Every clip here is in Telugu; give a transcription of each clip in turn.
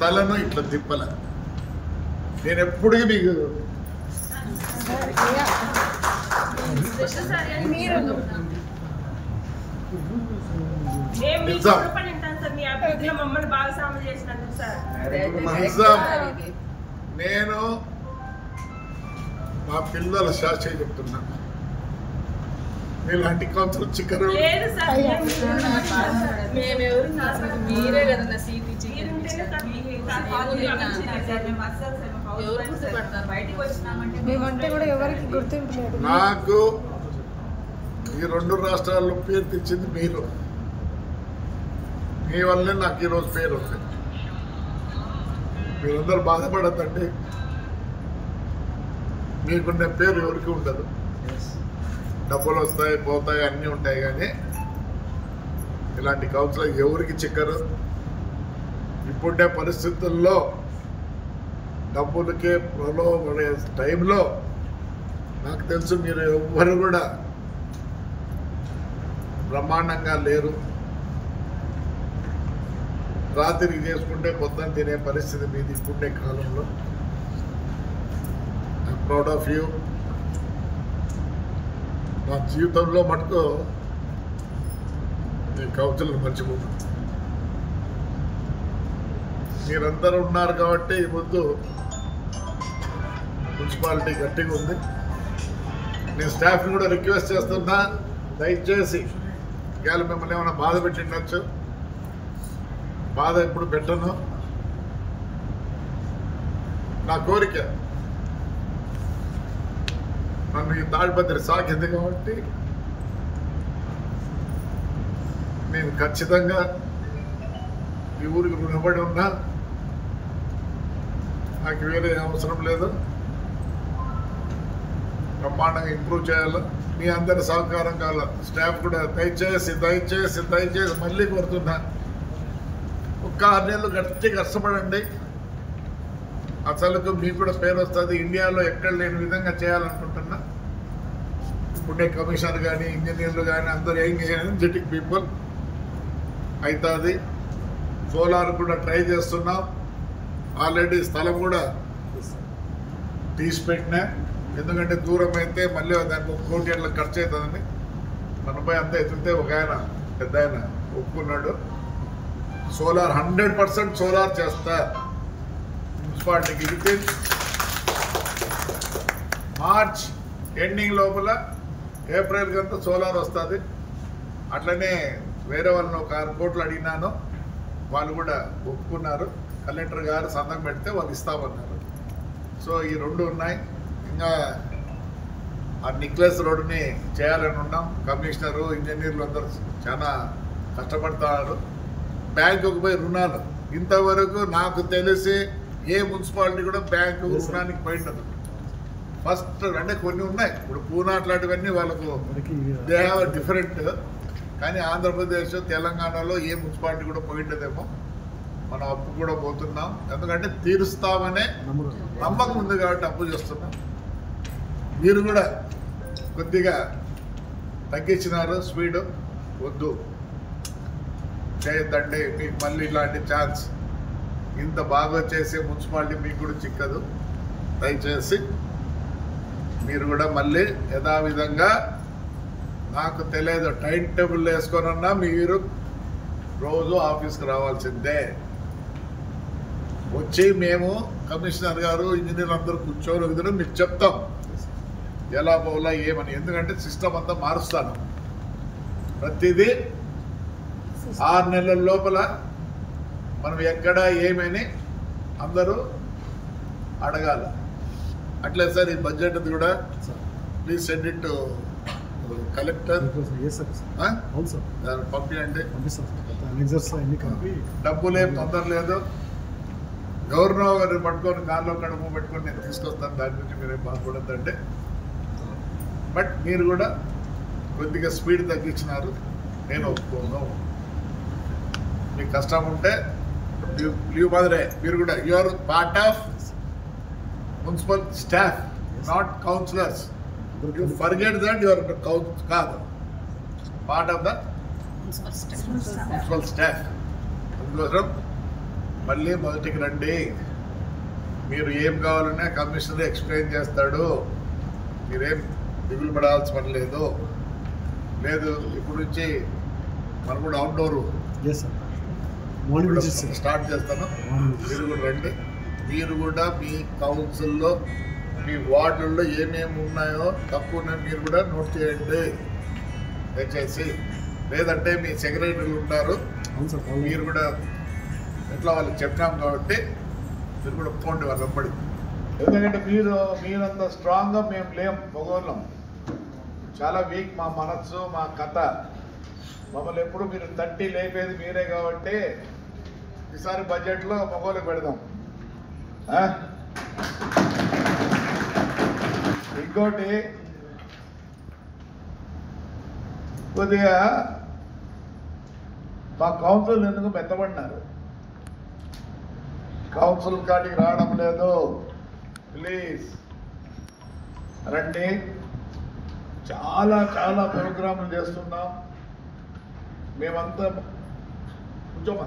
తలను ఇట్లా తిప్పల. నేను ఎప్పటికీ మీకు నేను మా పిల్లల శాస్త్రి చెప్తున్నా, ఇలాంటి కౌన్సిల్ చిక్కరు నాకు ఈ 2 రాష్ట్రాల్లో పేరు తెచ్చింది మీరు. మీ వల్లే నాకు ఈరోజు పేరు ఉంది. మీరందరూ బాధపడద్దండి, మీకున్న పేరు ఎవరికి ఉండదు. డబ్బులు వస్తాయి పోతాయి అన్నీ ఉంటాయి, కానీ ఇలాంటి కౌన్సిలర్ ఎవరికి చిక్కరు. ఇప్పుడే పరిస్థితుల్లో డబ్బులకే ప్రలోభపడే టైంలో నాకు తెలుసు మీరు ఎవ్వరు కూడా బ్రహ్మాండంగా లేరు. రాత్రికి చేసుకుంటే పొద్దున్న తినే పరిస్థితి మీది ఇప్పుడే కాలంలో. I'm proud of you. నా జీవితంలో మటుకు నేను కౌన్సిలర్ మర్చిపోతాను. మీరందరూ ఉన్నారు కాబట్టి ఈ ముందు మున్సిపాలిటీ గట్టిగా ఉంది. నేను స్టాఫ్ని కూడా రిక్వెస్ట్ చేస్తున్నా, దయచేసి ఇవాళ మిమ్మల్ని ఏమైనా బాధ పెట్టిండొచ్చు. బాధ ఎప్పుడు పెట్టను. నా కోరిక, నన్ను ఈ తాడిపత్రి సాగింది కాబట్టి నేను ఖచ్చితంగా ఈ ఊరికి రుణపడి ఉన్నా. నాకు వేరే అవసరం లేదు. బ్రహ్మాండంగా ఇంప్రూవ్ చేయాలి. మీ అందరి సహకారం కావాలి. స్టాఫ్ కూడా దయచేసి దయచేసి దయచేసి మళ్ళీ కోరుతున్నా, ఒక 6 నెలలు గట్టి కష్టపడండి. అసలుకు మీకు కూడా పేరు వస్తుంది. ఇండియాలో ఎక్కడ లేని విధంగా చేయాలనుకుంటున్నా. ఇప్పుడే కమిషనర్ కానీ ఇంజనీర్లు కానీ అందరూ ఎనర్జెటిక్ పీపుల్ అవుతుంది. సోలార్ కూడా ట్రై చేస్తున్నాం. ఆల్రెడీ స్థలం కూడా తీసి పెట్టినా. ఎందుకంటే దూరం అయితే మళ్ళీ దానికి 1 కోటి అట్లా ఖర్చు అవుతుందని మనపై అంతా ఎత్తితే ఒక ఆయన పెద్ద ఆయన ఒప్పుకున్నాడు. సోలార్ 100% సోలార్ చేస్తా మున్సిపాలిటీకి. ఇది మార్చ్ ఎండింగ్ లోపల ఏప్రిల్కి అంతా సోలార్ వస్తుంది. అట్లనే వేరే వాళ్ళని ఒక 6 కోట్లు అడిగినాను, వాళ్ళు కూడా ఒప్పుకున్నారు. కలెక్టర్ గారు సంతకం పెడితే వాళ్ళు ఇస్తామన్నారు. సో ఈ 2 ఉన్నాయి. ఇంకా ఆ నెక్లెస్ రోడ్డుని చేయాలని ఉన్నాం. కమిషనరు ఇంజనీర్లు అందరూ చాలా కష్టపడతారు. బ్యాంకుకు పోయి రుణాలు ఇంతవరకు నాకు తెలిసి ఏ మున్సిపాలిటీ కూడా బ్యాంకు రుణానికి పోయిండదు. ఫస్ట్ అంటే కొన్ని ఉన్నాయి. ఇప్పుడు పూనా అట్లాంటివన్నీ వాళ్ళకు దే హ్యావ్ డిఫరెంట్. కానీ ఆంధ్రప్రదేశ్ తెలంగాణలో ఏ మున్సిపాలిటీ కూడా పోయిండదేమో. మనం అప్పు కూడా పోతున్నాం. ఎందుకంటే తీరుస్తామనే నమ్మకం ఉంది కాబట్టి అప్పు చేస్తున్నాం. మీరు కూడా కొద్దిగా తగ్గించినారు స్పీడు. వద్దు చేయొద్దండి. మీకు మళ్ళీ ఇలాంటి ఛాన్స్ ఇంత బాగా చేసే మున్సిపాలిటీ మీకు కూడా చిక్కదు. దయచేసి మీరు కూడా మళ్ళీ యథావిధంగా, నాకు తెలియదు టైం టేబుల్ వేసుకొనన్నా మీరు రోజు ఆఫీస్కి రావాల్సిందే. వచ్చి మేము కమిషనర్ గారు ఇంజనీర్లు అందరూ కూర్చొని విధంగా మీకు చెప్తాం ఎలా పోలా ఏమని. ఎందుకంటే సిస్టమ్ అంతా మారుస్తాను. ప్రతిదీ 6 నెలల లోపల మనం ఎక్కడ ఏమని అందరూ అడగాల. అట్లే సార్ ఈ బడ్జెట్ కూడా please send it to collector. పంపించండి. డబ్బులేం తొందర లేదు. గవర్నర్ గారిని పట్టుకొని కార్లో కడుపు పెట్టుకొని నేను తీసుకొస్తాను. దాని గురించి మీరేం బాధపడద్దండి. బట్ మీరు కూడా కొద్దిగా స్పీడ్ తగ్గించినారు. నేను ఒప్పుకోను. మీకు కష్టం ఉంటే లీవ్ మాదిరే. మీరు కూడా you are part of municipal staff, not councillors. You forget that you are కాదు, part of the municipal staff. అందుకోసం మళ్ళీ మొదటికి రండి, మీరు ఏం కావాలన్నా కమిషనర్ ఎక్స్ప్లెయిన్ చేస్తాడు, మీరేం దిగులు పడాల్సిన పని లేదు. ఇప్పుడు నుంచి మనం కూడా అవుట్డోర్ స్టార్ట్ చేస్తాను. మీరు కూడా రండి. మీరు కూడా మీ కౌన్సిల్లో మీ వార్డుల్లో ఏమేమి ఉన్నాయో తక్కువ ఉన్నాయో మీరు కూడా నోట్ చేయండి దయచేసి. లేదంటే మీ సెక్రటరీలు ఉంటారు, మీరు కూడా ఎట్లా వాళ్ళకి చెప్పినాం కాబట్టి మీరు కూడా పోండి వాళ్ళు వెంబడి. ఎందుకంటే మీరంత స్ట్రాంగ్గా మేము లేం, మగవాళ్ళం చాలా వీక్. మా మనస్సు, మా కథ, మమ్మల్ని ఎప్పుడు మీరు తట్టి లేపేది మీరే కాబట్టి ఈసారి బడ్జెట్లో మగవాళ్ళకి పెడదాం. ఇంకోటి కొద్దిగా మా కౌన్సిల్ ఎందుకు మెత్తబడినారు, కౌన్సిల్ కాడికి రావడం లేదు. ప్లీజ్ రండి. చాలా చాలా ప్రోగ్రాములు చేస్తున్నాం మేమంతా. కొంచెం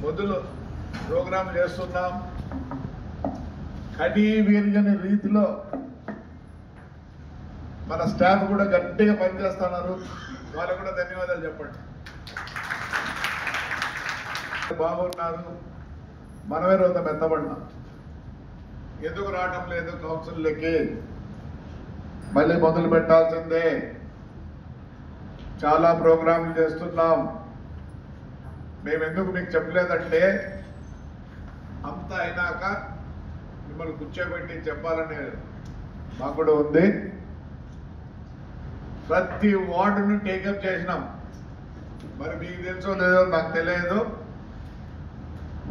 మొదలు ప్రోగ్రాములు చేస్తున్నాం. కడి వీరిగని రీతిలో మన స్టాఫ్ కూడా గట్టిగా పనిచేస్తున్నారు. వాళ్ళకు కూడా ధన్యవాదాలు చెప్పండి. బాగున్నారు. మనమే రోజు మెత్తబడినాం. ఎందుకు రావడం లేదు కౌన్సిల్లోకి? మళ్ళీ మొదలు పెట్టాల్సిందే. చాలా ప్రోగ్రాంలు చేస్తున్నాం. మేము ఎందుకు మీకు చెప్పలేదంటే అంతా అయినాక మిమ్మల్ని కూర్చోబెట్టి చెప్పాలని మాకు కూడా ఉంది. ప్రతి వార్డును టేకప్ చేసినాం. మరి మీకు తెలుసో లేదో నాకు తెలియదు.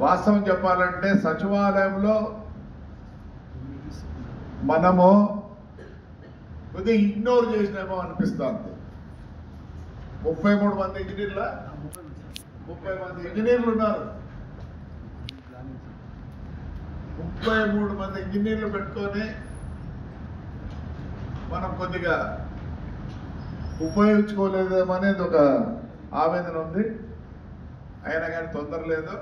వాస్తవం చెప్పాలంటే సచివాలయంలో మనము కొద్దిగా ఇగ్నోర్ చేసినామో అనిపిస్తుంది. 33 మంది ఇంజనీర్ల 30 మంది ఇంజనీర్లు ఉన్నారు. 33 మంది ఇంజనీర్లు పెట్టుకొని మనం కొద్దిగా ఉపయోగించుకోలేదేమో అనేది ఒక ఆవేదన ఉంది. అయినా కానీ తొందర లేదు.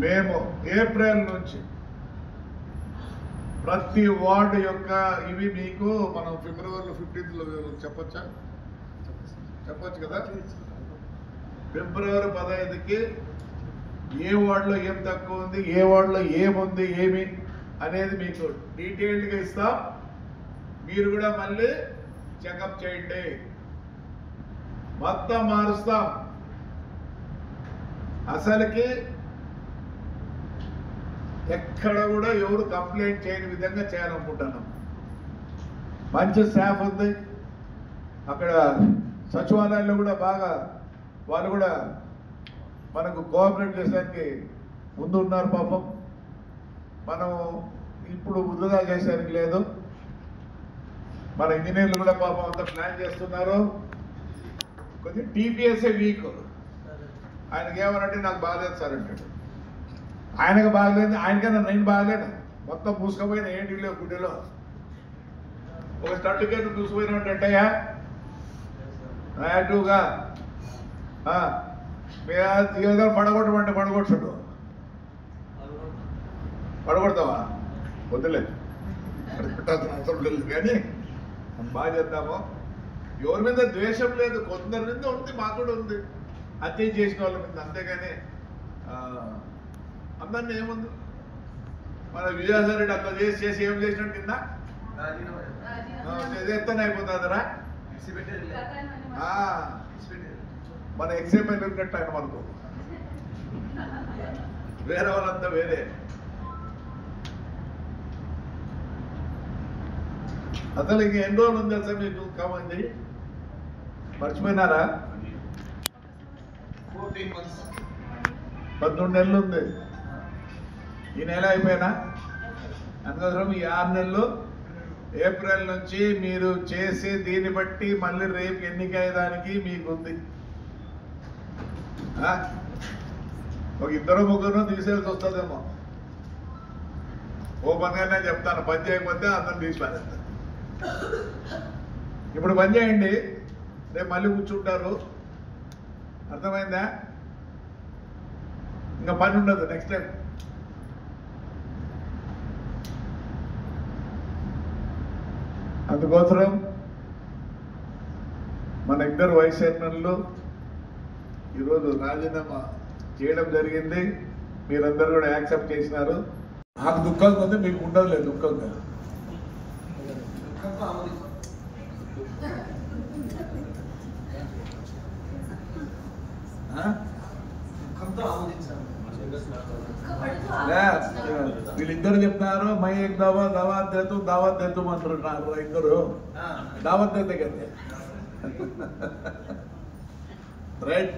మేము ఏప్రిల్ నుంచి ప్రతి వార్డు యొక్క ఇవి మీకు మనం ఫిబ్రవరి 15 చెప్పొచ్చు కదా. ఫిబ్రవరి 15కి ఏ వార్డులో ఏం తక్కువ ఉంది, ఏ వార్డులో ఏముంది, ఏమి అనేది మీకు డీటెయిల్డ్గా ఇస్తాం. మీరు కూడా మళ్ళీ చెకప్ చేయండి. మొత్తం మారుస్తాం. అసలుకి ఎక్కడ కూడా ఎవరు కంప్లైంట్ చేయని విధంగా చేయాలనుకుంటున్నాం. మంచి స్టాఫ్ ఉంది అక్కడ. సచివాలయంలో కూడా బాగా వాళ్ళు కూడా మనకు కోఆపరేట్ చేసడానికి ముందు ఉన్నారు. పాపం మనం ఇప్పుడు వృధా చేసేందుకు లేదు. మన ఇంజనీర్లు కూడా పాపం అంతా ప్లాన్ చేస్తున్నారు. కొద్దిగా టీపీఎస్ఏ వీక్. ఆయనకి ఏమనంటే నాకు బాగాలేదు సార్ అంటాడు. ఆయనకు బాగలేదు, ఆయనకన్నా నేను బాగలేను. మొత్తం పూసుకపోయిన ఏంటిలో గుడ్డెలో ఒక స్టట్టుకేట్ పూసిపోయినట్టయ్యా యాక్టివ్గా మీరు పడగొట్టమంటే పడగొట్టుడు. పడగొడతావా? వద్దులేదు, అవసరం లేదు. కానీ మనం బాగా చేద్దాము. ఎవరి మీద ద్వేషం లేదు, కొందరి మీద ఉంది, మాకు కూడా ఉంది. హత్య చేసిన వాళ్ళ మీద. అంతేగాని అందరినీ ఏముంది. మన విజయసాయి రెడ్డి అట్లా చేసి ఏం చేసినట్టు కింద ఎత్తనే అయిపోతుందిరా. మన ఎగ్జాంపుల్ ఉన్నట్టు ఆయన మనకు. వేరే వాళ్ళంతా వేరే. అసలు ఇంక ఎన్ని రోజులు ఉంది అసలు మీకు కామంది? మర్చిపోయినారా? 12 నెలలు ఉంది. ఈ నెల అయిపోయినా అందుకోసం ఈ 6 నెలలు ఏప్రిల్ నుంచి మీరు చేసి దీన్ని బట్టి మళ్ళీ రేపు ఎన్నిక అయ్యేదానికి మీకు ఉంది. ఒక 2-3 తీసేసి వస్తుందేమో. ఓపెన్గానే చెప్తాను, పని చేయకపోతే అందరం తీసిపారేస్తాను. ఇప్పుడు పని చేయండి, రేపు మళ్ళీ కూర్చుంటారు. అర్థమైందా? ఇంకా పని ఉండదు నెక్స్ట్ టైం. అందుకోసం మన ఇద్దరు వైస్ చైర్మన్లు ఈరోజు రాజీనామా చేయడం జరిగింది. మీరందరూ కూడా యాక్సెప్ట్ చేసినారు. నాకు దుఃఖంగా ఉంది, మీకు ఉండదులేదు దుఃఖంగా. వీళ్ళిద్దరు చెప్తున్నారు మై దావత్ దేతు అంటున్నారు. ఇద్దరు దావత్ దేతే కదా రైట్.